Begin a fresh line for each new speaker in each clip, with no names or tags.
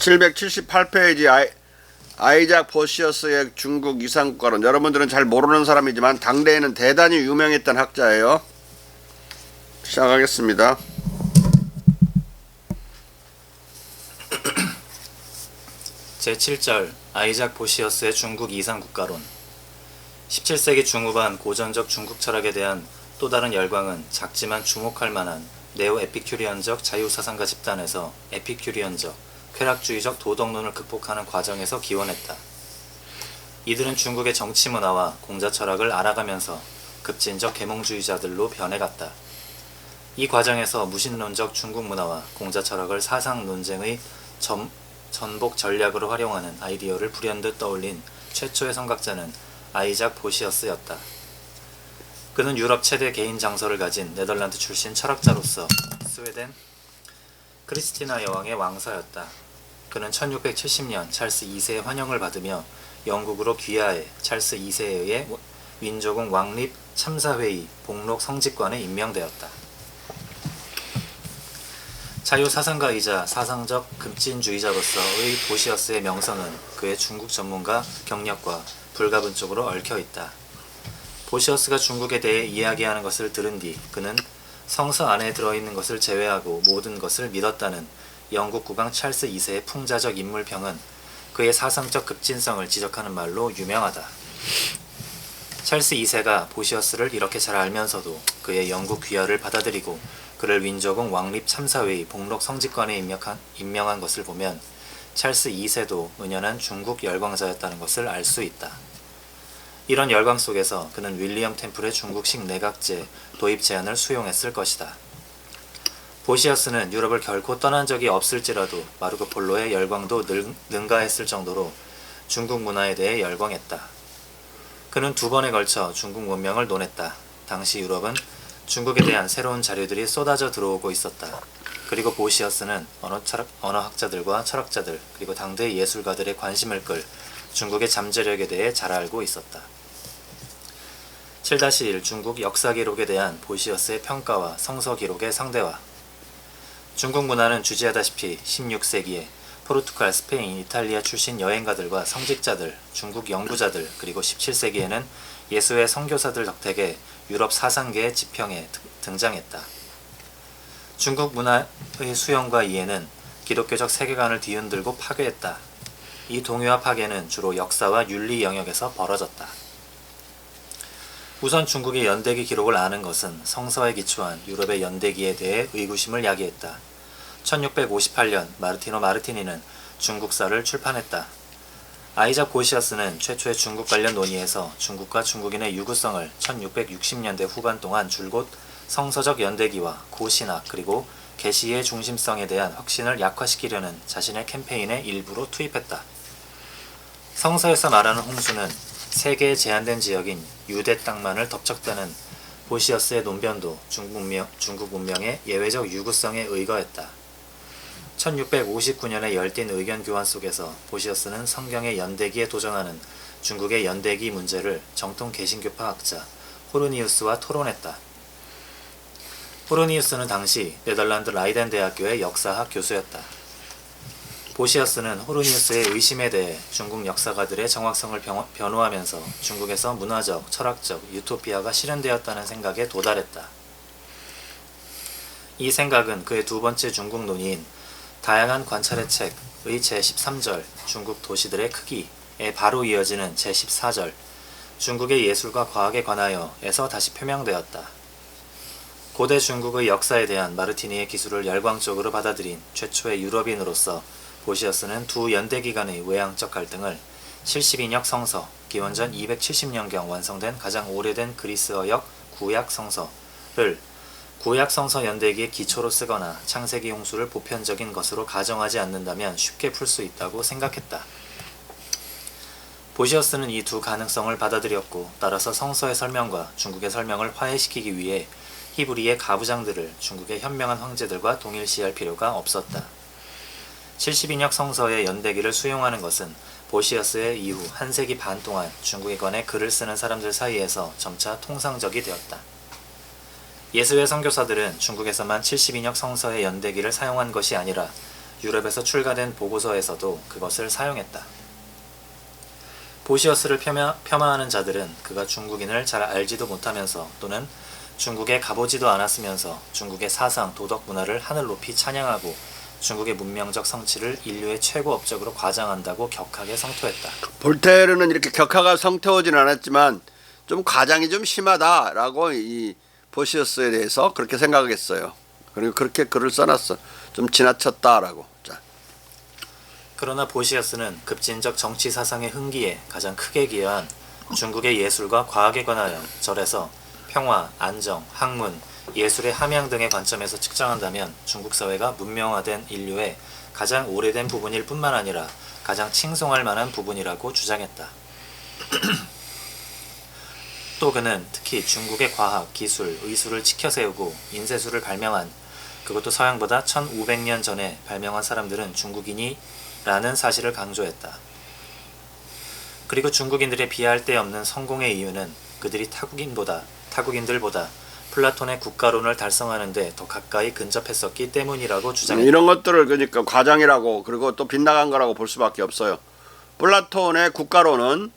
778페이지 아이작 보시어스의 중국 이상국가론. 여러분들은 잘 모르는 사람이지만 당대에는 대단히 유명했던 학자예요. 시작하겠습니다.
제7절 아이작 보시어스의 중국 이상국가론. 17세기 중후반 고전적 중국 철학에 대한 또 다른 열광은 작지만 주목할 만한 네오 에피큐리언적 자유사상가 집단에서 에피큐리언적 쾌락주의적 도덕론을 극복하는 과정에서 기원했다. 이들은 중국의 정치문화와 공자철학을 알아가면서 급진적 계몽주의자들로 변해갔다. 이 과정에서 무신론적 중국 문화와 공자철학을 사상 논쟁의 전복 전략으로 활용하는 아이디어를 불현듯 떠올린 최초의 선각자는 아이작 보시어스였다. 그는 유럽 최대 개인 장서를 가진 네덜란드 출신 철학자로서 스웨덴 크리스티나 여왕의 왕사였다. 그는 1670년 찰스 2세의 환영을 받으며 영국으로 귀화해 찰스 2세에 의해 윈조공 왕립 참사회의 복록 성직관에 임명되었다. 자유사상가이자 사상적 급진주의자로서의 보시어스의 명성은 그의 중국 전문가 경력과 불가분쪽으로 얽혀있다. 보시어스가 중국에 대해 이야기하는 것을 들은 뒤 그는 성서 안에 들어있는 것을 제외하고 모든 것을 믿었다는 영국 국왕 찰스 2세의 풍자적 인물평은 그의 사상적 급진성을 지적하는 말로 유명하다. 찰스 2세가 보시어스를 이렇게 잘 알면서도 그의 영국 귀화를 받아들이고 그를 윈저공 왕립 참사회의 복록 성직관에 임명한 것을 보면 찰스 2세도 은연한 중국 열광자였다는 것을 알 수 있다. 이런 열광 속에서 그는 윌리엄 템플의 중국식 내각제 도입 제안을 수용했을 것이다. 보시어스는 유럽을 결코 떠난 적이 없을지라도 마르코 폴로의 열광도 능가했을 정도로 중국 문화에 대해 열광했다. 그는 2번에 걸쳐 중국 문명을 논했다. 당시 유럽은 중국에 대한 새로운 자료들이 쏟아져 들어오고 있었다. 그리고 보시어스는 언어학자들과 철학자들 그리고 당대 예술가들의 관심을 끌 중국의 잠재력에 대해 잘 알고 있었다. 7-1 중국 역사 기록에 대한 보시어스의 평가와 성서 기록의 상대화. 중국 문화는 주지하다시피 16세기에 포르투갈, 스페인, 이탈리아 출신 여행가들과 성직자들, 중국 연구자들 그리고 17세기에는 예수의 선교사들 덕택에 유럽 사상계의 지평에 등장했다. 중국 문화의 수용과 이해는 기독교적 세계관을 뒤흔들고 파괴했다. 이 동요와 파괴는 주로 역사와 윤리 영역에서 벌어졌다. 우선 중국의 연대기 기록을 아는 것은 성서에 기초한 유럽의 연대기에 대해 의구심을 야기했다. 1658년 마르티노 마르티니는 중국사를 출판했다. 아이작 보시어스는 최초의 중국 관련 논의에서 중국과 중국인의 유구성을 1660년대 후반 동안 줄곧 성서적 연대기와 고신학 그리고 계시의 중심성에 대한 확신을 약화시키려는 자신의 캠페인의 일부로 투입했다. 성서에서 말하는 홍수는 세계의 제한된 지역인 유대 땅만을 덮쳤다는 보시어스의 논변도 중국 문명의 예외적 유구성에 의거했다. 1659년의 열띤 의견 교환 속에서 보시어스는 성경의 연대기에 도전하는 중국의 연대기 문제를 정통 개신교파 학자 호르니우스와 토론했다. 호르니우스는 당시 네덜란드 라이덴 대학교의 역사학 교수였다. 보시어스는 호르니우스의 의심에 대해 중국 역사가들의 정확성을 변호하면서 중국에서 문화적, 철학적 유토피아가 실현되었다는 생각에 도달했다. 이 생각은 그의 2번째 중국 논의인 다양한 관찰의 책의 제13절 중국 도시들의 크기에 바로 이어지는 제14절 중국의 예술과 과학에 관하여에서 다시 표명되었다. 고대 중국의 역사에 대한 마르티니의 기술을 열광적으로 받아들인 최초의 유럽인으로서 보시어스는 두 연대기 간의 외향적 갈등을 72역 성서, 기원전 270년경 완성된 가장 오래된 그리스어역 구약 성서를 구약 성서 연대기의 기초로 쓰거나 창세기 홍수를 보편적인 것으로 가정하지 않는다면 쉽게 풀 수 있다고 생각했다. 보시어스는 이 두 가능성을 받아들였고 따라서 성서의 설명과 중국의 설명을 화해시키기 위해 히브리의 가부장들을 중국의 현명한 황제들과 동일시할 필요가 없었다. 72역 성서의 연대기를 수용하는 것은 보시어스의 이후 한 세기 반 동안 중국에 관해 글을 쓰는 사람들 사이에서 점차 통상적이 되었다. 예수의 선교사들은 중국에서만 72역 성서의 연대기를 사용한 것이 아니라 유럽에서 출간된 보고서에서도 그것을 사용했다. 보시어스를 폄하하는 자들은 그가 중국인을 잘 알지도 못하면서 또는 중국에 가보지도 않았으면서 중국의 사상, 도덕 문화를 하늘 높이 찬양하고 중국의 문명적 성취를 인류의 최고 업적으로 과장한다고 격하게 성토했다.
볼테르는 이렇게 격하게 성토하지는 않았지만 좀 과장이 좀 심하다라고 이 보시어스에 대해서 그렇게 생각했어요. 그리고 그렇게 글을 써놨어. 좀 지나쳤다라고. 자.
그러나 보시어스는 급진적 정치 사상의 흥기에 가장 크게 기여한 중국의 예술과 과학에 관하여 절에서 평화, 안정, 학문, 예술의 함양 등의 관점에서 측정한다면 중국 사회가 문명화된 인류의 가장 오래된 부분일 뿐만 아니라 가장 칭송할 만한 부분이라고 주장했다. 또 그는 특히 중국의 과학, 기술, 의술을 치켜세우고 인쇄술을 발명한, 그것도 서양보다 1500년 전에 발명한 사람들은 중국인이라는 사실을 강조했다. 그리고 중국인들의 비할 데 없는 성공의 이유는 그들이 타국인들보다 플라톤의 국가론을 달성하는 데 더 가까이 근접했었기 때문이라고 주장했다.
이런 것들을 그러니까 과장이라고 그리고 또 빗나간 거라고 볼 수밖에 없어요. 플라톤의 국가론은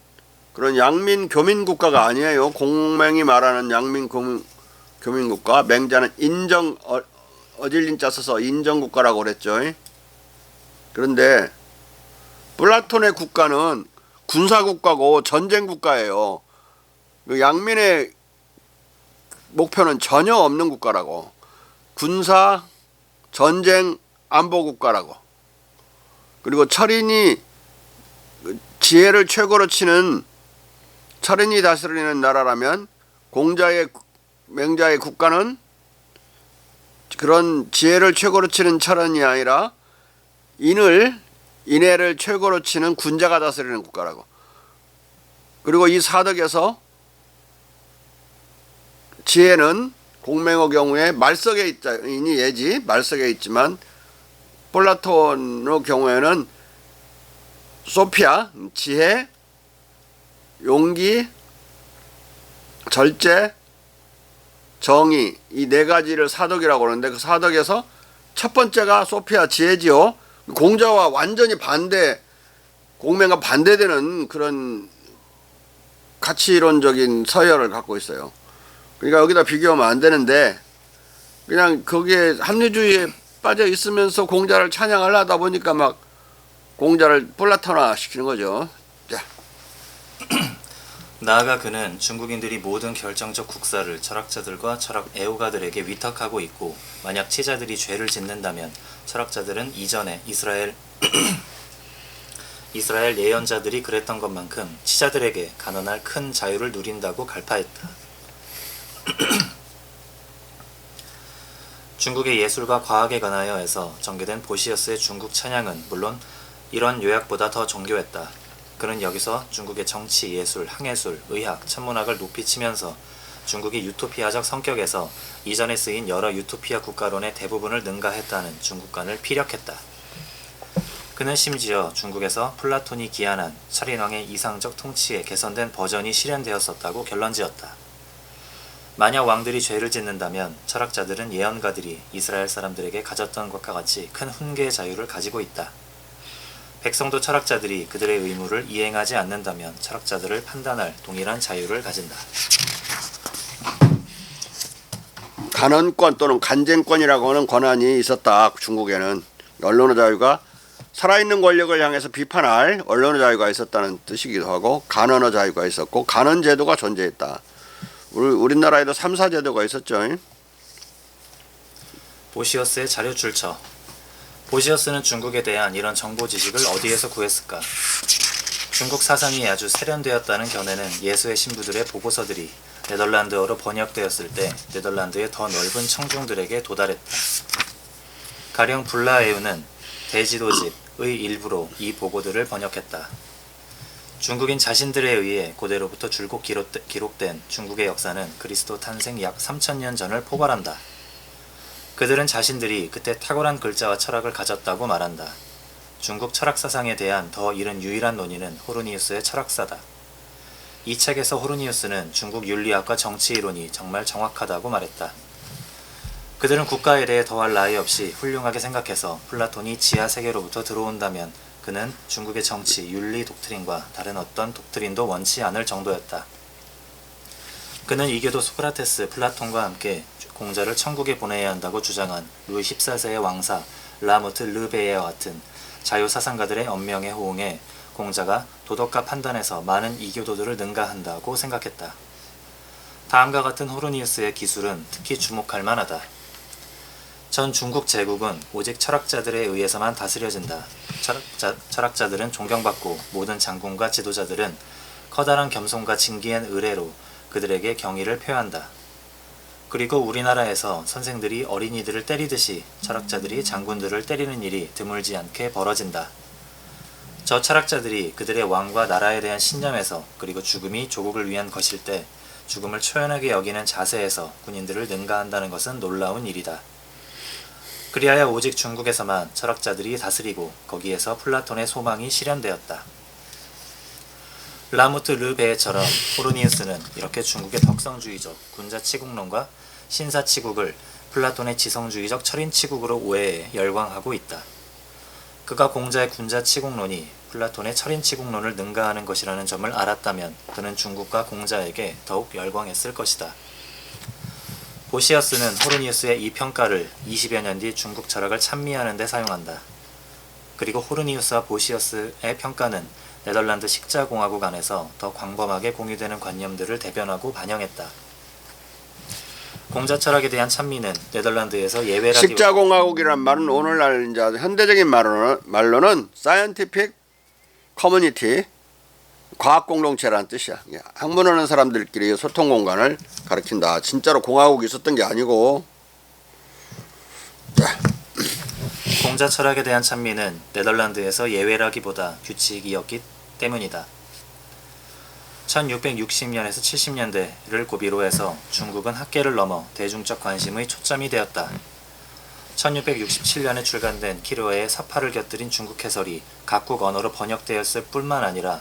그런 양민 교민 국가가 아니에요. 공맹이 말하는 양민 교민 국가. 맹자는 인정 어질린자 써서 인정 국가라고 그랬죠. 그런데 플라톤의 국가는 군사 국가고 전쟁 국가예요. 양민의 목표는 전혀 없는 국가라고. 군사, 전쟁, 안보 국가라고. 그리고 철인이 지혜를 최고로 치는 철인이 다스리는 나라라면 맹자의 국가는 그런 지혜를 최고로 치는 철인이 아니라 인애를 최고로 치는 군자가 다스리는 국가라고. 그리고 이 사덕에서 지혜는 공맹의 경우에 말석에 있자니 예지 말석에 있지만 플라톤의 경우에는 소피아, 지혜, 용기, 절제, 정의 이 네 가지를 사덕이라고 하는데 그 사덕에서 첫 번째가 소피아 지혜지요. 공자와 완전히 반대, 공맹과 반대되는 그런 가치론적인 서열을 갖고 있어요. 그러니까 여기다 비교하면 안 되는데 그냥 거기에 합리주의에 빠져 있으면서 공자를 찬양을 하다 보니까 막 공자를 플라톤화 시키는 거죠. 자.
나아가 그는 중국인들이 모든 결정적 국사를 철학자들과 철학 애호가들에게 위탁하고 있고 만약 치자들이 죄를 짓는다면 철학자들은 이전에 이스라엘 예언자들이 그랬던 것만큼 치자들에게 간언할 큰 자유를 누린다고 갈파했다. 중국의 예술과 과학에 관하여에서 전개된 보시어스의 중국 찬양은 물론 이런 요약보다 더 정교했다. 그는 여기서 중국의 정치, 예술, 항해술, 의학, 천문학을 높이 치면서 중국이 유토피아적 성격에서 이전에 쓰인 여러 유토피아 국가론의 대부분을 능가했다는 중국관을 피력했다. 그는 심지어 중국에서 플라톤이 기한한 철인왕의 이상적 통치에 개선된 버전이 실현되었었다고 결론지었다. 만약 왕들이 죄를 짓는다면 철학자들은 예언가들이 이스라엘 사람들에게 가졌던 것과 같이 큰 훈계의 자유를 가지고 있다. 백성도 철학자들이 그들의 의무를 이행하지 않는다면 철학자들을 판단할 동일한 자유를 가진다.
간언권 또는 간쟁권이라고 하는 권한이 있었다. 중국에는 언론의 자유가 살아있는 권력을 향해서 비판할 언론의 자유가 있었다는 뜻이기도 하고 간언의 자유가 있었고 간언 제도가 존재했다. 우리나라에도 3사 제도가 있었죠.
보시어스의 자료 출처. 보시어스는 중국에 대한 이런 정보 지식을 어디에서 구했을까? 중국 사상이 아주 세련되었다는 견해는 예수의 신부들의 보고서들이 네덜란드어로 번역되었을 때 네덜란드의 더 넓은 청중들에게 도달했다. 가령 블라에우는 대지도집의 일부로 이 보고들을 번역했다. 중국인 자신들에 의해 고대로부터 줄곧 기록된 중국의 역사는 그리스도 탄생 약 3000년 전을 포괄한다. 그들은 자신들이 그때 탁월한 글자와 철학을 가졌다고 말한다. 중국 철학 사상에 대한 더 이른 유일한 논의는 호르니우스의 철학사다. 이 책에서 호르니우스는 중국 윤리학과 정치 이론이 정말 정확하다고 말했다. 그들은 국가에 대해 더할 나위 없이 훌륭하게 생각해서 플라톤이 지하 세계로부터 들어온다면 그는 중국의 정치, 윤리 독트린과 다른 어떤 독트린도 원치 않을 정도였다. 그는 이교도 소크라테스, 플라톤과 함께 공자를 천국에 보내야 한다고 주장한 루이 14세의 왕사 라모트 르베이와 같은 자유사상가들의 언명에 호응해 공자가 도덕과 판단에서 많은 이교도들을 능가한다고 생각했다. 다음과 같은 호르니우스의 기술은 특히 주목할 만하다. 전 중국 제국은 오직 철학자들에 의해서만 다스려진다. 철학자들은 존경받고 모든 장군과 지도자들은 커다란 겸손과 진기한 의례로 그들에게 경의를 표한다. 그리고 우리나라에서 선생들이 어린이들을 때리듯이 철학자들이 장군들을 때리는 일이 드물지 않게 벌어진다. 저 철학자들이 그들의 왕과 나라에 대한 신념에서 그리고 죽음이 조국을 위한 것일 때 죽음을 초연하게 여기는 자세에서 군인들을 능가한다는 것은 놀라운 일이다. 그리하여 오직 중국에서만 철학자들이 다스리고 거기에서 플라톤의 소망이 실현되었다. 라모트 르베에처럼 호르니우스는 이렇게 중국의 덕성주의적 군자치국론과 신사치국을 플라톤의 지성주의적 철인치국으로 오해해 열광하고 있다. 그가 공자의 군자치국론이 플라톤의 철인치국론을 능가하는 것이라는 점을 알았다면 그는 중국과 공자에게 더욱 열광했을 것이다. 보시어스는 호르니우스의 이 평가를 20여 년 뒤 중국 철학을 찬미하는 데 사용한다. 그리고 호르니우스와 보시어스의 평가는 네덜란드 식자공화국 안에서 더 광범하게 공유되는 관념들을 대변하고 반영했다. 공자 철학에 대한 찬미는 네덜란드에서 예외라기
식자공화국이란 말은 오늘날 이제 현대적인 말로는 사이언티픽 커뮤니티, 과학 공동체라는 뜻이야. 학문하는 사람들끼리 소통 공간을 가리킨다. 진짜로 공화국이 있었던 게 아니고.
공자 철학에 대한 찬미는 네덜란드에서 예외라기보다 규칙이었기 때문이다. 1660년에서 70년대를 고비로 해서 중국은 학계를 넘어 대중적 관심의 초점이 되었다. 1667년에 출간된 키르어의 사파를 곁들인 중국 해설이 각국 언어로 번역되었을 뿐만 아니라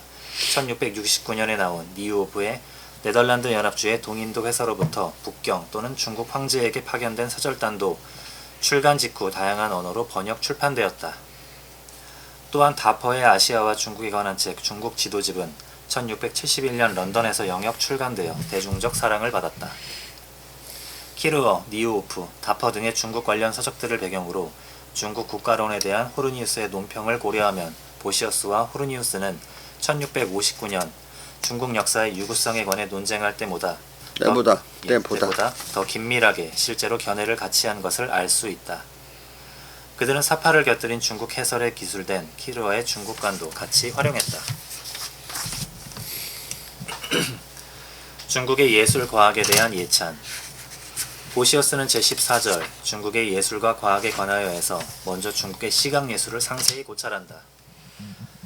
1669년에 나온 니우오프의 네덜란드 연합주의 동인도 회사로부터 북경 또는 중국 황제에게 파견된 사절단도 출간 직후 다양한 언어로 번역 출판되었다. 또한 다퍼의 아시아와 중국에 관한 책 중국 지도집은 1671년 런던에서 영역 출간되어 대중적 사랑을 받았다. 키르어, 니우오프, 다퍼 등의 중국 관련 서적들을 배경으로 중국 국가론에 대한 호르니우스의 논평을 고려하면 보시어스와 호르니우스는 1659년 중국 역사의 유구성에 관해 논쟁할 때보다 더 긴밀하게 실제로 견해를 같이 한 것을 알 수 있다. 그들은 사파를 곁들인 중국 해설에 기술된 키르어의 중국관도 같이 활용했다. 중국의 예술 과학에 대한 예찬. 보시어스는 제14절 중국의 예술과 과학에 관하여 해서 먼저 중국의 시각예술을 상세히 고찰한다.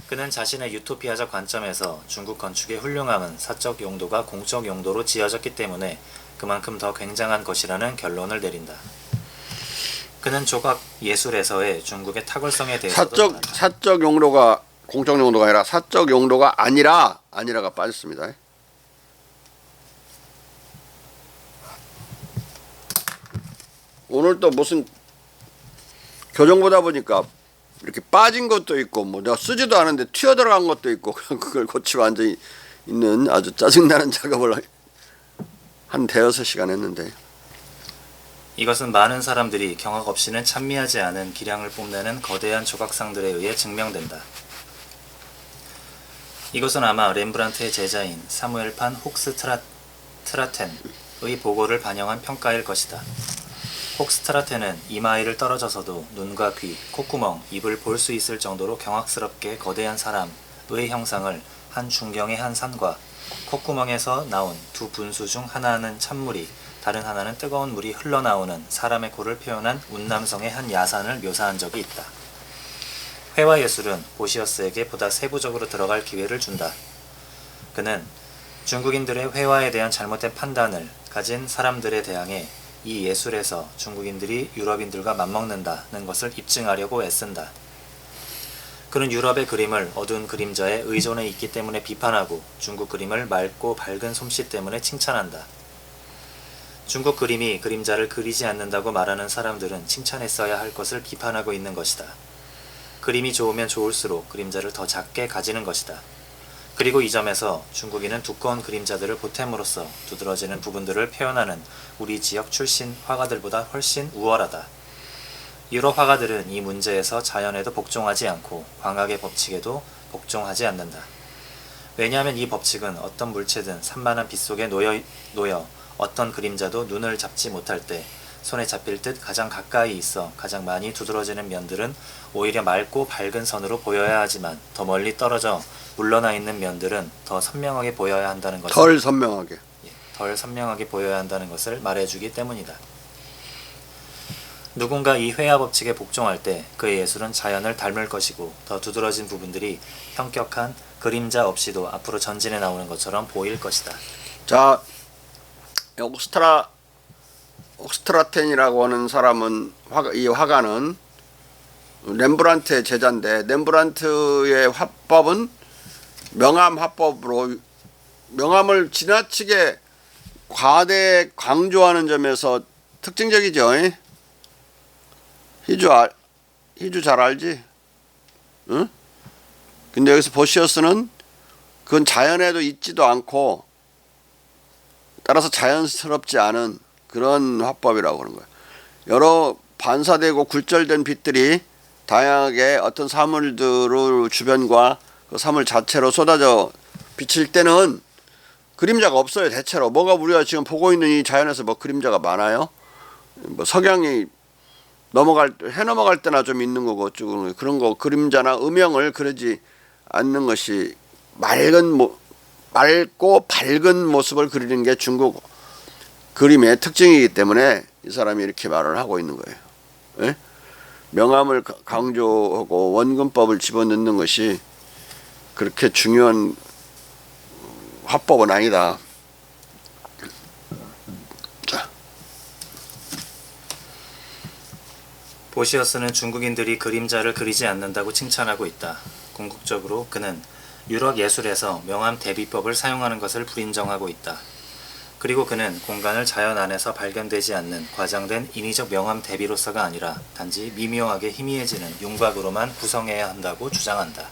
그는 자신의 유토피아적 관점에서 중국 건축의 훌륭함은 사적 용도가 공적 용도로 지어졌기 때문에 그만큼 더 굉장한 것이라는 결론을 내린다. 그는 조각 예술에서의 중국의 탁월성에 대해서도
사적 용도가 공적 용도가 아니라 사적 용도가 아니라가 빠졌습니다. 오늘 또 무슨 교정 보다 보니까 이렇게 빠진 것도 있고 뭐 내가 쓰지도 않은데 튀어 들어간 것도 있고 그걸 고치고 앉아 있는 아주 짜증나는 작업을 한 대여섯 시간 했는데
이것은 많은 사람들이 경악 없이는 찬미하지 않은 기량을 뽐내는 거대한 조각상들에 의해 증명된다. 이것은 아마 렘브란트의 제자인 사무엘 판 혹스트라텐의 보고를 반영한 평가일 것이다. 혹스트라텐은 이마이를 떨어져서도 눈과 귀, 콧구멍, 입을 볼 수 있을 정도로 경악스럽게 거대한 사람의 형상을 한 중경의 한 산과 콧구멍에서 나온 두 분수 중 하나는 찬물이 다른 하나는 뜨거운 물이 흘러나오는 사람의 코를 표현한 운남성의 한 야산을 묘사한 적이 있다. 회화예술은 보시어스에게 보다 세부적으로 들어갈 기회를 준다. 그는 중국인들의 회화에 대한 잘못된 판단을 가진 사람들에 대항해 이 예술에서 중국인들이 유럽인들과 맞먹는다는 것을 입증하려고 애쓴다. 그는 유럽의 그림을 어두운 그림자에 의존해 있기 때문에 비판하고 중국 그림을 맑고 밝은 솜씨 때문에 칭찬한다. 중국 그림이 그림자를 그리지 않는다고 말하는 사람들은 칭찬했어야 할 것을 비판하고 있는 것이다. 그림이 좋으면 좋을수록 그림자를 더 작게 가지는 것이다. 그리고 이 점에서 중국인은 두꺼운 그림자들을 보탬으로써 두드러지는 부분들을 표현하는 우리 지역 출신 화가들보다 훨씬 우월하다. 유럽 화가들은 이 문제에서 자연에도 복종하지 않고 광학의 법칙에도 복종하지 않는다. 왜냐하면 이 법칙은 어떤 물체든 산만한 빛 속에 놓여 어떤 그림자도 눈을 잡지 못할 때 손에 잡힐 듯 가장 가까이 있어 가장 많이 두드러지는 면들은 오히려 맑고 밝은 선으로 보여야 하지만 더 멀리 떨어져 물러나 있는 면들은 더 선명하게 보여야 한다는 것을
덜 선명하게.
덜 선명하게 보여야 한다는 것을 말해주기 때문이다. 누군가 이 회화 법칙에 복종할 때 그의 예술은 자연을 닮을 것이고 더 두드러진 부분들이 현격한 그림자 없이도 앞으로 전진해 나오는 것처럼 보일 것이다.
자, 옥스트라텐이라고 하는 사람은 이 화가는 렘브란트의 제자인데 렘브란트의 화법은 명암 화법으로 명암을 지나치게 과대 강조하는 점에서 특징적이죠. 희주 잘 알지? 응? 근데 여기서 보시어스는 그건 자연에도 있지도 않고 따라서 자연스럽지 않은 그런 화법이라고 하는 거예요. 여러 반사되고 굴절된 빛들이 다양하게 어떤 사물들을 주변과 그 사물 자체로 쏟아져 비칠 때는 그림자가 없어요. 대체로 뭐가 우리가 지금 보고 있는 이 자연에서 뭐 그림자가 많아요. 뭐 석양이 넘어갈 때나 좀 있는 거고 어쩌고 그런 거 그림자나 음영을 그리지 않는 것이 맑고 밝은 모습을 그리는 게 중국 그림의 특징이기 때문에 이 사람이 이렇게 말을 하고 있는 거예요. 예? 명암을 강조하고 원근법을 집어넣는 것이 그렇게 중요한 화법은 아니다. 자.
보시어스는 중국인들이 그림자를 그리지 않는다고 칭찬하고 있다. 궁극적으로 그는 유럽 예술에서 명암 대비법을 사용하는 것을 불인정하고 있다. 그리고 그는 공간을 자연 안에서 발견되지 않는 과장된 인위적 명암 대비로서가 아니라 단지 미묘하게 희미해지는 윤곽으로만 구성해야 한다고 주장한다.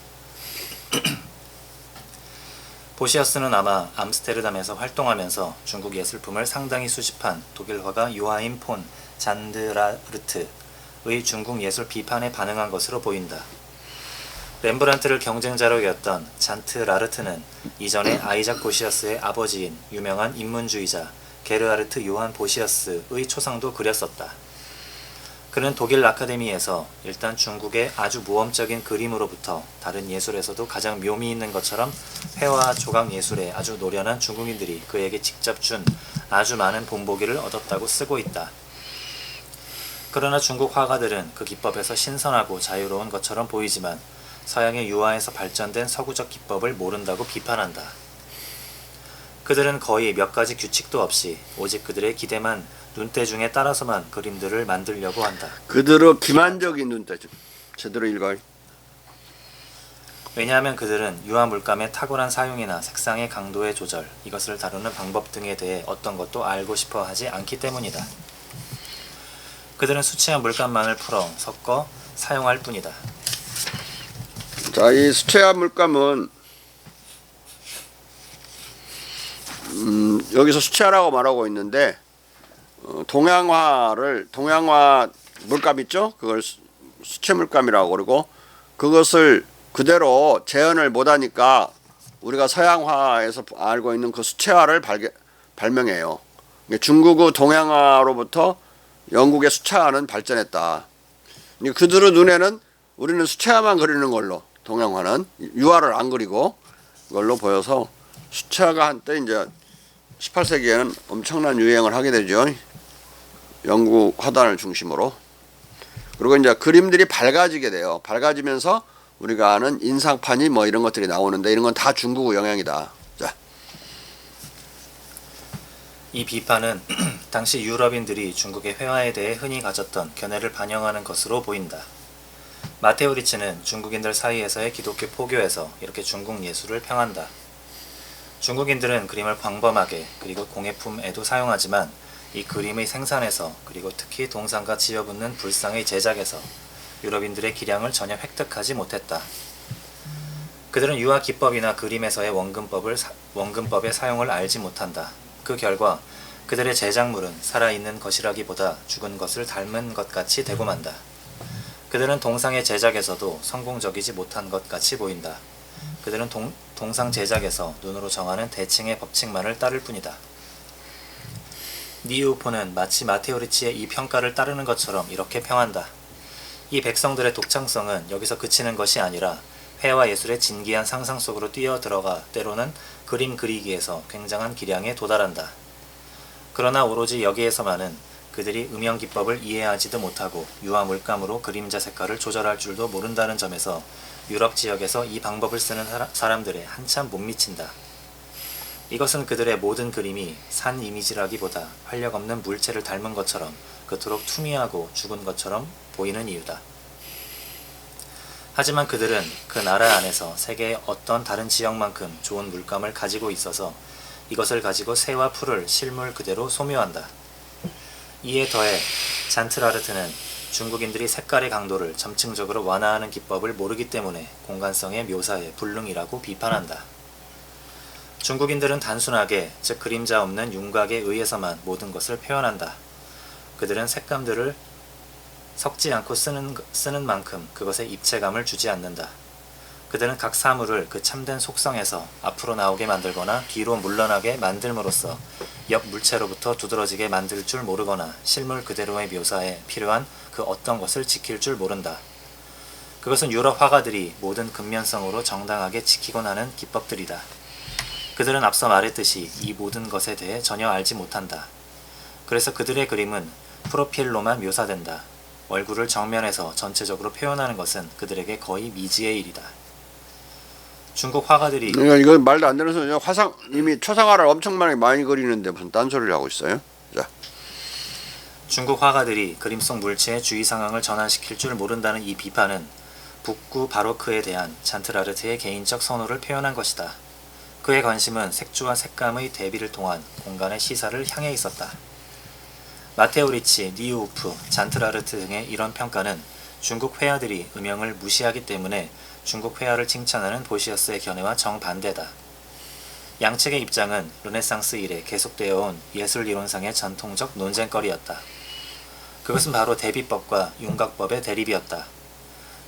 보시어스는 아마 암스테르담에서 활동하면서 중국 예술품을 상당히 수집한 독일 화가 요하임 폰 잔드라르트의 중국 예술 비판에 반응한 것으로 보인다. 렘브란트를 경쟁자로 여겼던 잔트 라르트는 이전에 아이작 보시어스의 아버지인 유명한 인문주의자 게르하르트 요한 보시어스의 초상도 그렸었다. 그는 독일 아카데미에서 일단 중국의 아주 모험적인 그림으로부터 다른 예술에서도 가장 묘미 있는 것처럼 회화 조각 예술에 아주 노련한 중국인들이 그에게 직접 준 아주 많은 본보기를 얻었다고 쓰고 있다. 그러나 중국 화가들은 그 기법에서 신선하고 자유로운 것처럼 보이지만 서양의 유화에서 발전된 서구적 기법을 모른다고 비판한다. 그들은 거의 몇 가지 규칙도 없이 오직 그들의 기대만 눈대중에 따라서만 그림들을 만들려고 한다.
그들의 기만적인 눈대중. 제대로 읽어요.
왜냐하면 그들은 유화 물감의 탁월한 사용이나 색상의 강도의 조절, 이것을 다루는 방법 등에 대해 어떤 것도 알고 싶어 하지 않기 때문이다. 그들은 수치한 물감만을 풀어 섞어 사용할 뿐이다.
자, 이 수채화 물감은 여기서 수채화라고 말하고 있는데 동양화 물감 있죠? 그걸 수채 물감이라고 그러고 그것을 그대로 재현을 못하니까 우리가 서양화에서 알고 있는 그 수채화를 발명해요. 중국의 동양화로부터 영국의 수채화는 발전했다. 그들의 눈에는 우리는 수채화만 그리는 걸로 동양화는 유화를 안 그리고 그걸로 보여서 수채화가 한때 이제 18세기에는 엄청난 유행을 하게 되죠. 영국 화단을 중심으로. 그리고 이제 그림들이 밝아지게 돼요. 밝아지면서 우리가 아는 인상판이 뭐 이런 것들이 나오는데 이런 건 다 중국의 영향이다. 자.
이 비판은 당시 유럽인들이 중국의 회화에 대해 흔히 가졌던 견해를 반영하는 것으로 보인다. 마테오 리츠는 중국인들 사이에서의 기독교 포교에서 이렇게 중국 예술을 평한다. 중국인들은 그림을 광범하게 그리고 공예품에도 사용하지만 이 그림의 생산에서 그리고 특히 동상과 지어붙는 불상의 제작에서 유럽인들의 기량을 전혀 획득하지 못했다. 그들은 유화 기법이나 그림에서의 원근법의 사용을 알지 못한다. 그 결과 그들의 제작물은 살아있는 것이라기보다 죽은 것을 닮은 것 같이 되고 만다. 그들은 동상의 제작에서도 성공적이지 못한 것 같이 보인다. 그들은 동상 제작에서 눈으로 정하는 대칭의 법칙만을 따를 뿐이다. 니우포는 마치 마테오 리치의 이 평가를 따르는 것처럼 이렇게 평한다. 이 백성들의 독창성은 여기서 그치는 것이 아니라 회화 예술의 진기한 상상 속으로 뛰어들어가 때로는 그림 그리기에서 굉장한 기량에 도달한다. 그러나 오로지 여기에서만은 그들이 음영 기법을 이해하지도 못하고 유화 물감으로 그림자 색깔을 조절할 줄도 모른다는 점에서 유럽 지역에서 이 방법을 쓰는 사람들에 한참 못 미친다. 이것은 그들의 모든 그림이 산 이미지라기보다 활력 없는 물체를 닮은 것처럼 그토록 투미하고 죽은 것처럼 보이는 이유다. 하지만 그들은 그 나라 안에서 세계의 어떤 다른 지역만큼 좋은 물감을 가지고 있어서 이것을 가지고 새와 풀을 실물 그대로 소묘한다. 이에 더해 잔트라르트는 중국인들이 색깔의 강도를 점층적으로 완화하는 기법을 모르기 때문에 공간성의 묘사에 불능이라고 비판한다. 중국인들은 단순하게, 즉 그림자 없는 윤곽에 의해서만 모든 것을 표현한다. 그들은 색감들을 섞지 않고 쓰는 만큼 그것에 입체감을 주지 않는다. 그들은 각 사물을 그 참된 속성에서 앞으로 나오게 만들거나 뒤로 물러나게 만들므로써 옆 물체로부터 두드러지게 만들 줄 모르거나 실물 그대로의 묘사에 필요한 그 어떤 것을 지킬 줄 모른다. 그것은 유럽 화가들이 모든 근면성으로 정당하게 지키곤 하는 기법들이다. 그들은 앞서 말했듯이 이 모든 것에 대해 전혀 알지 못한다. 그래서 그들의 그림은 프로필로만 묘사된다. 얼굴을 정면에서 전체적으로 표현하는 것은 그들에게 거의 미지의 일이다. 중국 화가들이
이거 말도 안 되는 소리죠. 화상 이미 초상화를 엄청 많이 그리는데 무슨 딴소리를 하고 있어요? 자,
중국 화가들이 그림 속 물체의 주위 상황을 전환시킬 줄 모른다는 이 비판은 북구 바로크에 대한 잔트라르트의 개인적 선호를 표현한 것이다. 그의 관심은 색조와 색감의 대비를 통한 공간의 시사를 향해 있었다. 마테오 리치, 니우프, 잔트라르트 등의 이런 평가는 중국 회화들이 음영을 무시하기 때문에 중국 회화를 칭찬하는 보시어스의 견해와 정반대다. 양측의 입장은 르네상스 이래 계속되어 온 예술이론상의 전통적 논쟁거리였다. 그것은 바로 대비법과 윤곽법의 대립이었다.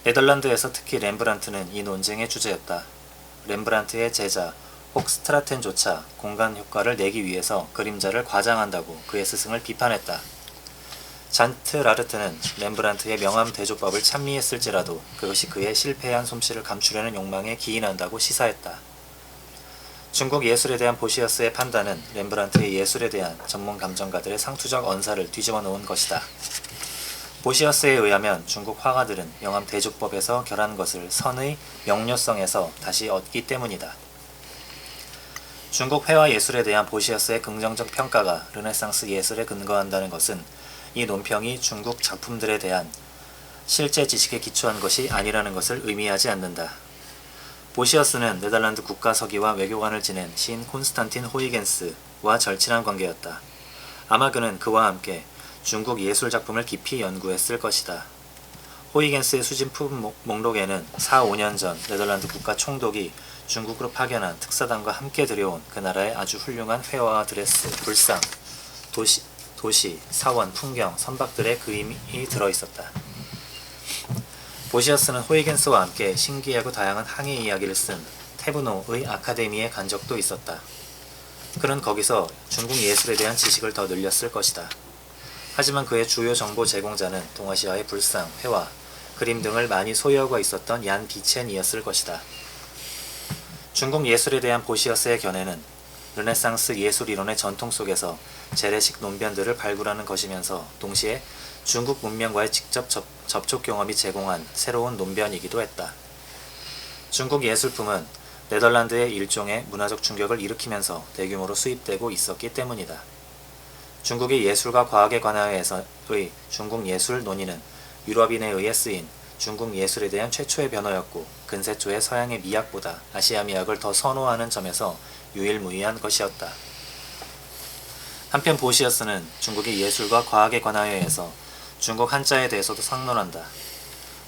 네덜란드에서 특히 렘브란트는 이 논쟁의 주제였다. 렘브란트의 제자 혹스트라텐조차 공간 효과를 내기 위해서 그림자를 과장한다고 그의 스승을 비판했다. 잔트라르트는 렘브란트의 명암 대조법을 찬미했을지라도 그것이 그의 실패한 솜씨를 감추려는 욕망에 기인한다고 시사했다. 중국 예술에 대한 보시어스의 판단은 렘브란트의 예술에 대한 전문 감정가들의 상투적 언사를 뒤집어 놓은 것이다. 보시어스에 의하면 중국 화가들은 명암 대조법에서 결한 것을 선의 명료성에서 다시 얻기 때문이다. 중국 회화 예술에 대한 보시어스의 긍정적 평가가 르네상스 예술에 근거한다는 것은 이 논평이 중국 작품들에 대한 실제 지식에 기초한 것이 아니라는 것을 의미하지 않는다. 보시어스는 네덜란드 국가서기와 외교관을 지낸 시인 콘스탄틴 호이겐스와 절친한 관계였다. 아마 그는 그와 함께 중국 예술 작품을 깊이 연구했을 것이다. 호이겐스의 수집품 목록에는 4-5년 전 네덜란드 국가 총독이 중국으로 파견한 특사단과 함께 들여온 그 나라의 아주 훌륭한 회화와 드레스, 불상, 도시, 사원, 풍경, 선박들의 그림이 들어있었다. 보시어스는 호이겐스와 함께 신기하고 다양한 항해 이야기를 쓴 테브노의 아카데미에 간 적도 있었다. 그는 거기서 중국 예술에 대한 지식을 더 늘렸을 것이다. 하지만 그의 주요 정보 제공자는 동아시아의 불상, 회화, 그림 등을 많이 소유하고 있었던 얀 비첸이었을 것이다. 중국 예술에 대한 보시어스의 견해는 르네상스 예술 이론의 전통 속에서 재래식 논변들을 발굴하는 것이면서 동시에 중국 문명과의 직접 접촉 경험이 제공한 새로운 논변이기도 했다. 중국 예술품은 네덜란드의 일종의 문화적 충격을 일으키면서 대규모로 수입되고 있었기 때문이다. 중국의 예술과 과학에 관하여의 중국 예술 논의는 유럽인에 의해 쓰인 중국 예술에 대한 최초의 변호였고 근세 초의 서양의 미학보다 아시아 미학을 더 선호하는 점에서 유일무이한 것이었다. 한편 보시어스는 중국의 예술과 과학에 관하여에서 중국 한자에 대해서도 상론한다.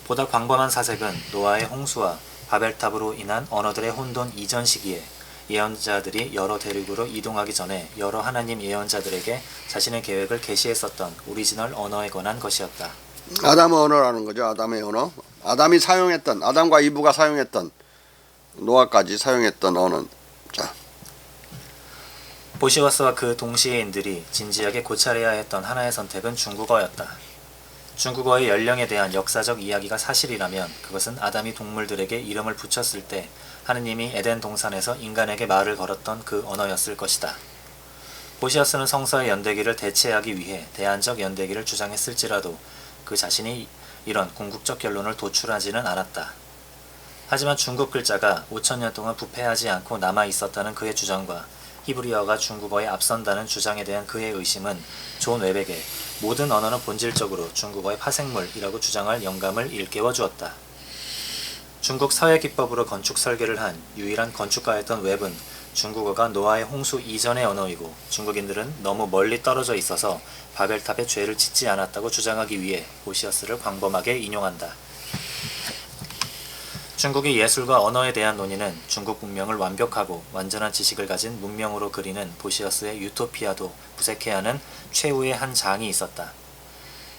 보다 광범한 사색은 노아의 홍수와 바벨탑으로 인한 언어들의 혼돈 이전 시기에 예언자들이 여러 대륙으로 이동하기 전에 여러 하나님 예언자들에게 자신의 계획을 계시했었던 오리지널 언어에 관한 것이었다.
아담의 언어라는 거죠. 아담의 언어. 아담이 사용했던, 아담과 이브가 사용했던, 노아까지 사용했던 언어. 자,
보시워스와 그 동시에인들이 진지하게 고찰해야 했던 하나의 선택은 중국어였다. 중국어의 연령에 대한 역사적 이야기가 사실이라면 그것은 아담이 동물들에게 이름을 붙였을 때 하느님이 에덴 동산에서 인간에게 말을 걸었던 그 언어였을 것이다. 보시어스는 성서의 연대기를 대체하기 위해 대안적 연대기를 주장했을지라도 그 자신이 이런 궁극적 결론을 도출하지는 않았다. 하지만 중국 글자가 5천년 동안 부패하지 않고 남아있었다는 그의 주장과 히브리어가 중국어에 앞선다는 주장에 대한 그의 의심은 존 웹에게 모든 언어는 본질적으로 중국어의 파생물이라고 주장할 영감을 일깨워 주었다. 중국 서예 기법으로 건축 설계를 한 유일한 건축가였던 웹은 중국어가 노아의 홍수 이전의 언어이고 중국인들은 너무 멀리 떨어져 있어서 바벨탑에 죄를 짓지 않았다고 주장하기 위해 보시어스를 광범하게 인용한다. 중국의 예술과 언어에 대한 논의는 중국 문명을 완벽하고 완전한 지식을 가진 문명으로 그리는 보시어스의 유토피아도 무색해 하는 최후의 한 장이 있었다.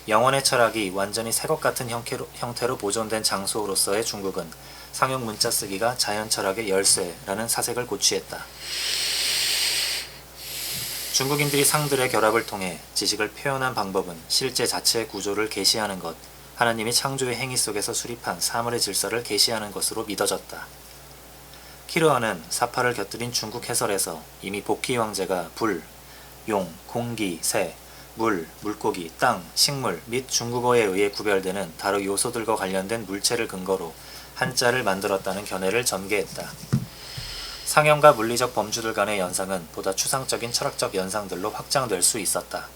영혼의 철학이 완전히 새것 같은 형태로 보존된 장소로서의 중국은 상용 문자 쓰기가 자연 철학의 열쇠라는 사색을 고취했다. 중국인들이 상들의 결합을 통해 지식을 표현한 방법은 실제 자체의 구조를 계시하는 것, 하나님이 창조의 행위 속에서 수립한 사물의 질서를 계시하는 것으로 믿어졌다. 키르어는 사파를 곁들인 중국 해설에서 이미 복희 황제가 불, 용, 공기, 새, 물, 물고기, 땅, 식물 및 중국어에 의해 구별되는 다른 요소들과 관련된 물체를 근거로 한자를 만들었다는 견해를 전개했다. 상형과 물리적 범주들 간의 연상은 보다 추상적인 철학적 연상들로 확장될 수 있었다.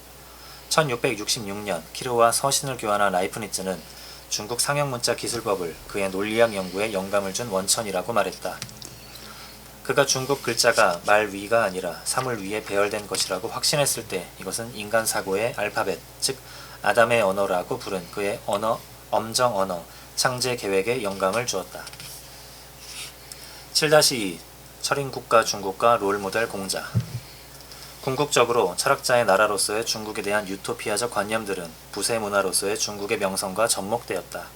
1666년 키르와 서신을 교환한 라이프니츠는 중국 상형문자 기술법을 그의 논리학 연구에 영감을 준 원천이라고 말했다. 그가 중국 글자가 말 위가 아니라 사물 위에 배열된 것이라고 확신했을 때 이것은 인간 사고의 알파벳, 즉 아담의 언어라고 부른 그의 엄정 언어, 창제 계획에 영감을 주었다. 7-2 철인국가 중국과 롤모델 공자. 궁극적으로 철학자의 나라로서의 중국에 대한 유토피아적 관념들은 부세 문화로서의 중국의 명성과 접목되었다.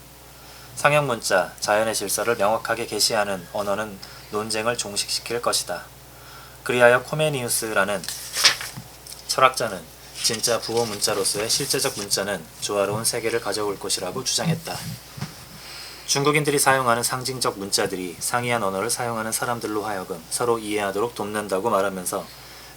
상형문자, 자연의 질서를 명확하게 계시하는 언어는 논쟁을 종식시킬 것이다. 그리하여 코메니우스라는 철학자는 진짜 부호 문자로서의 실제적 문자는 조화로운 세계를 가져올 것이라고 주장했다. 중국인들이 사용하는 상징적 문자들이 상이한 언어를 사용하는 사람들로 하여금 서로 이해하도록 돕는다고 말하면서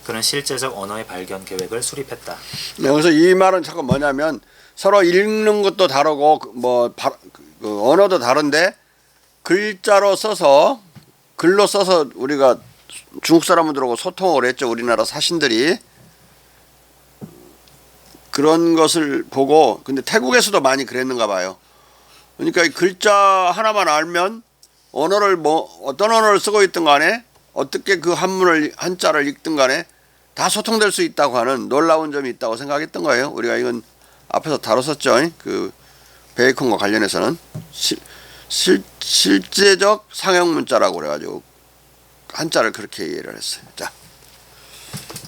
그는 실제적 언어의 발견 계획을 수립했다.
여기서 이 말은 자꾸 뭐냐면 서로 읽는 것도 다르고 그 언어도 다른데 글자로 써서 글로 써서 우리가 중국 사람들하고 소통을 했죠. 우리나라 사신들이 그런 것을 보고 근데 태국에서도 많이 그랬는가 봐요. 그러니까 이 글자 하나만 알면 언어를 어떤 언어를 쓰고 있든 간에 어떻게 그 한자를 읽든 간에 다 소통될 수 있다고 하는 놀라운 점이 있다고 생각했던 거예요. 우리가 이건 앞에서 다뤘었죠. 그 베이컨과 관련해서는 실제적 상형 문자라고 그래가지고 한자를 그렇게 이해를 했어요. 자.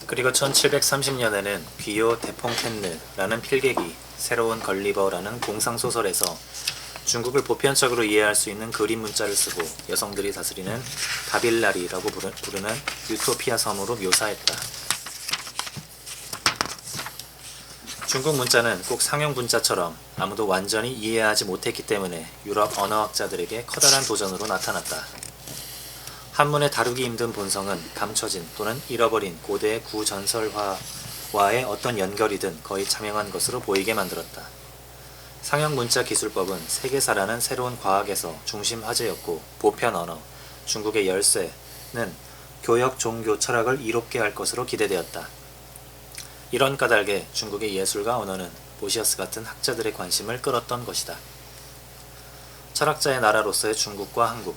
그리고 1730년에는 귀요 데퐁텐느라는 필객이 새로운 걸리버라는 공상소설에서 중국을 보편적으로 이해할 수 있는 그림 문자를 쓰고 여성들이 다스리는 가빌라리라고 부르는 유토피아 섬으로 묘사했다. 중국 문자는 꼭 상형 문자처럼 아무도 완전히 이해하지 못했기 때문에 유럽 언어학자들에게 커다란 도전으로 나타났다. 한문의 다루기 힘든 본성은 감춰진 또는 잃어버린 고대의 구전설화와의 어떤 연결이든 거의 자명한 것으로 보이게 만들었다. 상형 문자 기술법은 세계사라는 새로운 과학에서 중심 화제였고 보편 언어, 중국의 열쇠는 교역, 종교, 철학을 이롭게 할 것으로 기대되었다. 이런 까닭에 중국의 예술과 언어는 보시어스 같은 학자들의 관심을 끌었던 것이다. 철학자의 나라로서의 중국과 한국.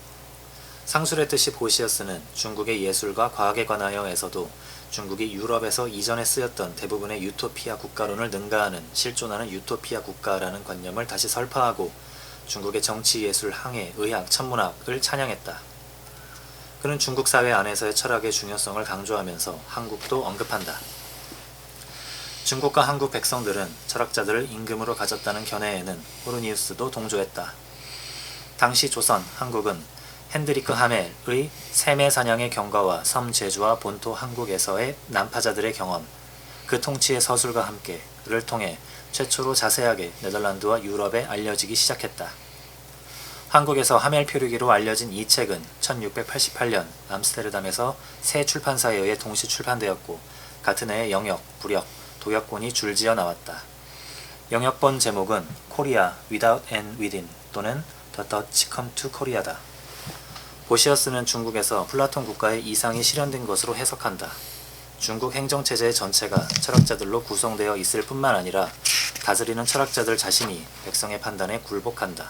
상술했듯이 보시어스는 중국의 예술과 과학에 관하여에서도 중국이 유럽에서 이전에 쓰였던 대부분의 유토피아 국가론을 능가하는 실존하는 유토피아 국가라는 관념을 다시 설파하고 중국의 정치, 예술, 항해, 의학, 천문학을 찬양했다. 그는 중국 사회 안에서의 철학의 중요성을 강조하면서 한국도 언급한다. 중국과 한국 백성들은 철학자들을 임금으로 가졌다는 견해에는 호르니우스도 동조했다. 당시 조선, 한국은 핸드리크 하멜의 세매 사냥의 경과와 섬 제주와 본토 한국에서의 난파자들의 경험, 그 통치의 서술과 함께를 통해 최초로 자세하게 네덜란드와 유럽에 알려지기 시작했다. 한국에서 하멜 표류기로 알려진 이 책은 1688년 암스테르담에서 새 출판사에 의해 동시 출판되었고 같은 해에 영역, 부력, 도역본이 줄지어 나왔다. 영역본 제목은 Korea Without and Within 또는 The Dutch Come to Korea다. 보시어스는 중국에서 플라톤 국가의 이상이 실현된 것으로 해석한다. 중국 행정체제의 전체가 철학자들로 구성되어 있을 뿐만 아니라 다스리는 철학자들 자신이 백성의 판단에 굴복한다.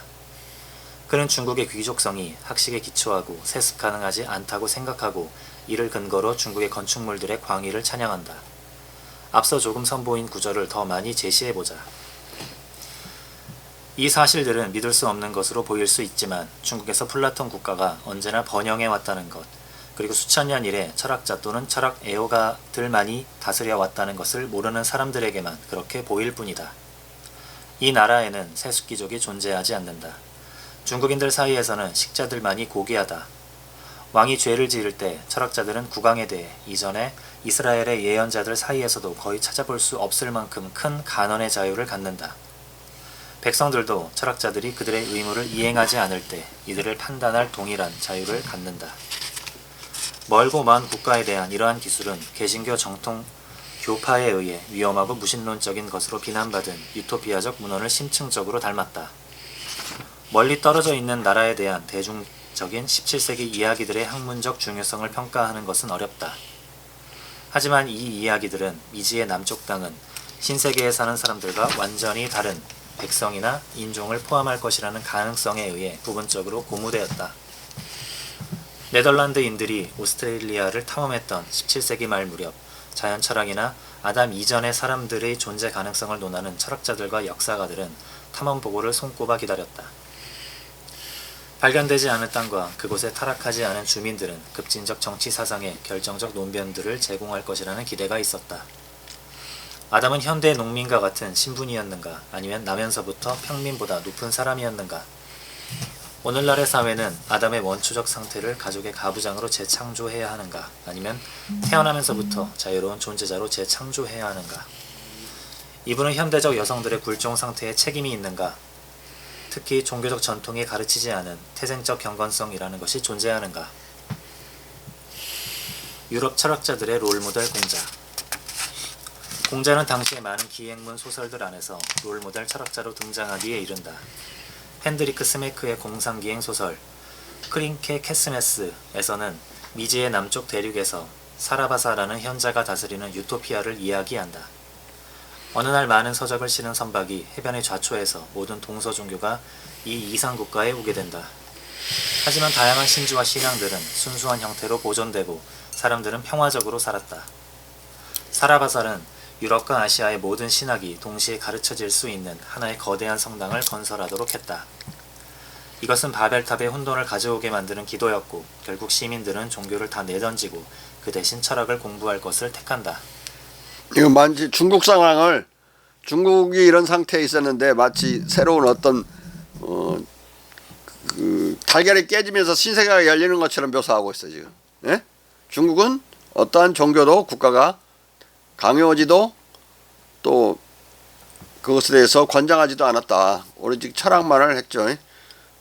그는 중국의 귀족성이 학식에 기초하고 세습 가능하지 않다고 생각하고 이를 근거로 중국의 건축물들의 광의를 찬양한다. 앞서 조금 선보인 구절을 더 많이 제시해보자. 이 사실들은 믿을 수 없는 것으로 보일 수 있지만 중국에서 플라톤 국가가 언제나 번영해 왔다는 것, 그리고 수천 년 이래 철학자 또는 철학 애호가들만이 다스려 왔다는 것을 모르는 사람들에게만 그렇게 보일 뿐이다. 이 나라에는 세습귀족이 존재하지 않는다. 중국인들 사이에서는 식자들만이 고귀하다. 왕이 죄를 지을 때 철학자들은 국왕에 대해 이전에 이스라엘의 예언자들 사이에서도 거의 찾아볼 수 없을 만큼 큰 간언의 자유를 갖는다. 백성들도 철학자들이 그들의 의무를 이행하지 않을 때 이들을 판단할 동일한 자유를 갖는다. 멀고 먼 국가에 대한 이러한 기술은 개신교 정통 교파에 의해 위험하고 무신론적인 것으로 비난받은 유토피아적 문헌을 심층적으로 닮았다. 멀리 떨어져 있는 나라에 대한 대중적인 17세기 이야기들의 학문적 중요성을 평가하는 것은 어렵다. 하지만 이 이야기들은 미지의 남쪽 땅은 신세계에 사는 사람들과 완전히 다른 백성이나 인종을 포함할 것이라는 가능성에 의해 부분적으로 고무되었다. 네덜란드인들이 오스트레일리아를 탐험했던 17세기 말 무렵 자연 철학이나 아담 이전의 사람들의 존재 가능성을 논하는 철학자들과 역사가들은 탐험 보고를 손꼽아 기다렸다. 발견되지 않은 땅과 그곳에 타락하지 않은 주민들은 급진적 정치 사상의 결정적 논변들을 제공할 것이라는 기대가 있었다. 아담은 현대 농민과 같은 신분이었는가 아니면 나면서부터 평민보다 높은 사람이었는가? 오늘날의 사회는 아담의 원초적 상태를 가족의 가부장으로 재창조해야 하는가 아니면 태어나면서부터 자유로운 존재자로 재창조해야 하는가? 이분은 현대적 여성들의 굴종 상태에 책임이 있는가? 특히 종교적 전통이 가르치지 않은 태생적 경건성이라는 것이 존재하는가? 유럽 철학자들의 롤모델 공자. 공자는 당시의 많은 기행문 소설들 안에서 롤모델 철학자로 등장하기에 이른다. 핸드리크 스메크의 공상기행 소설 크링케 캐스메스에서는 미지의 남쪽 대륙에서 사라바사라는 현자가 다스리는 유토피아를 이야기한다. 어느 날 많은 서적을 실은 선박이 해변의 좌초에서 모든 동서 종교가 이 이상국가에 오게 된다. 하지만 다양한 신주와 신앙들은 순수한 형태로 보존되고 사람들은 평화적으로 살았다. 사라바살은 유럽과 아시아의 모든 신학이 동시에 가르쳐질 수 있는 하나의 거대한 성당을 건설하도록 했다. 이것은 바벨탑의 혼돈을 가져오게 만드는 기도였고 결국 시민들은 종교를 다 내던지고 그 대신 철학을 공부할 것을 택한다.
이거 마치 중국 상황을 중국이 이런 상태에 있었는데 마치 새로운 어떤 그 달걀이 깨지면서 신세계가 열리는 것처럼 묘사하고 있어 지금. 예? 중국은 어떠한 종교도 국가가 강요하지도 또 그것에 대해서 권장하지도 않았다. 오로지 철학만을 했죠.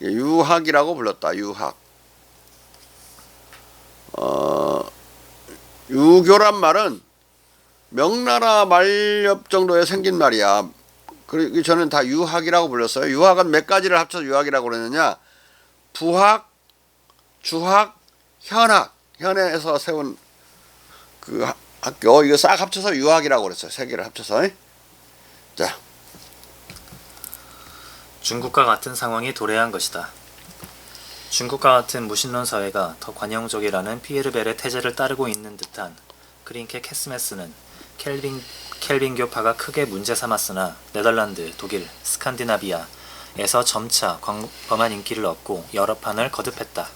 유학이라고 불렀다. 유학. 유교란 말은 명나라 말엽 정도에 생긴 말이야. 그리고 저는 다 유학이라고 불렀어요. 유학은 몇 가지를 합쳐서 유학이라고 그러느냐. 부학, 주학, 현학. 현에서 세운 그 학교 이거 싹 합쳐서 유학이라고 그랬어요. 세 개를 합쳐서. 자,
중국과 같은 상황이 도래한 것이다. 중국과 같은 무신론 사회가 더 관용적이라는 피에르 벨의 태제를 따르고 있는 듯한 크린케 캐스메스는 켈빈교파가 크게 문제 삼았으나 네덜란드, 독일, 스칸디나비아에서 점차 광범한 인기를 얻고 여러 판을 거듭했다.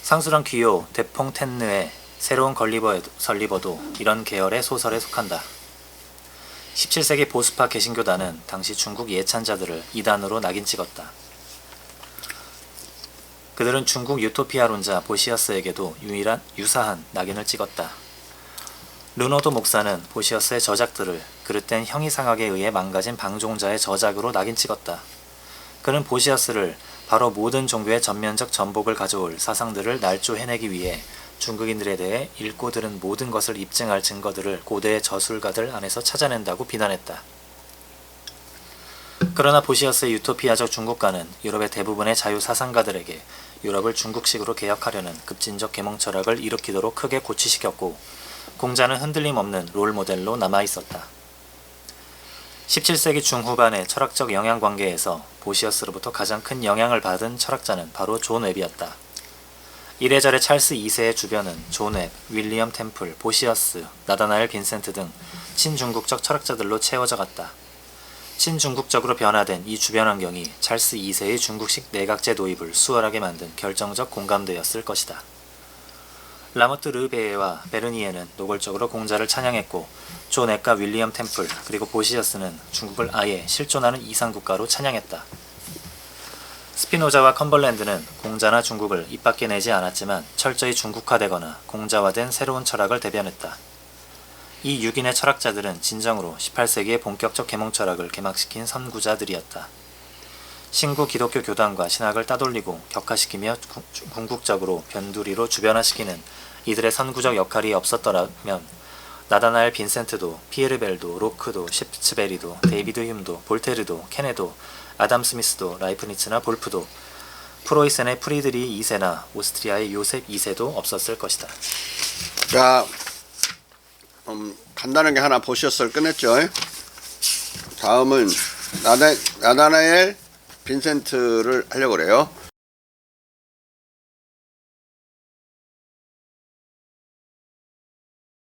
상수랑 귀요, 데퐁텐느의 새로운 설리버도 이런 계열의 소설에 속한다. 17세기 보수파 개신교단은 당시 중국 예찬자들을 이단으로 낙인 찍었다. 그들은 중국 유토피아론자 보시어스에게도 유사한 낙인을 찍었다. 르노도 목사는 보시어스의 저작들을 그릇된 형이상학에 의해 망가진 방종자의 저작으로 낙인 찍었다. 그는 보시어스를 바로 모든 종교의 전면적 전복을 가져올 사상들을 날조해내기 위해 중국인들에 대해 읽고 들은 모든 것을 입증할 증거들을 고대의 저술가들 안에서 찾아낸다고 비난했다. 그러나 보시어스의 유토피아적 중국가는 유럽의 대부분의 자유사상가들에게 유럽을 중국식으로 개혁하려는 급진적 계몽 철학을 일으키도록 크게 고취시켰고 공자는 흔들림 없는 롤모델로 남아있었다. 17세기 중후반의 철학적 영향관계에서 보시어스로부터 가장 큰 영향을 받은 철학자는 바로 존 웹이었다. 이래저래 찰스 2세의 주변은 존 웹, 윌리엄 템플, 보시어스, 나다나엘 빈센트 등 친중국적 철학자들로 채워져 갔다. 친중국적으로 변화된 이 주변 환경이 찰스 2세의 중국식 내각제 도입을 수월하게 만든 결정적 공감대였을 것이다. 라모트 르베에와 베르니에는 노골적으로 공자를 찬양했고 존 앱과 윌리엄 템플 그리고 보시어스는 중국을 아예 실존하는 이상국가로 찬양했다. 스피노자와 컴벌랜드는 공자나 중국을 입 밖에 내지 않았지만 철저히 중국화되거나 공자화된 새로운 철학을 대변했다. 이 6인의 철학자들은 진정으로 18세기의 본격적 계몽 철학을 개막시킨 선구자들이었다. 신구 기독교 교단과 신학을 따돌리고 격화시키며 궁극적으로 변두리로 주변화시키는 이들의 선구적 역할이 없었더라면 나다나엘 빈센트도, 피에르 벨도, 로크도, 셰프츠베리도, 데이비드 휴움도, 볼테르도, 케네도, 아담 스미스도, 라이프니츠나 볼프도, 프로이센의 프리드리 2세나 오스트리아의 요셉 2세도 없었을 것이다.
자, 간단하게 하나 보시어스를 끝냈죠. 다음은 나다나엘 빈센트를 하려고 그래요.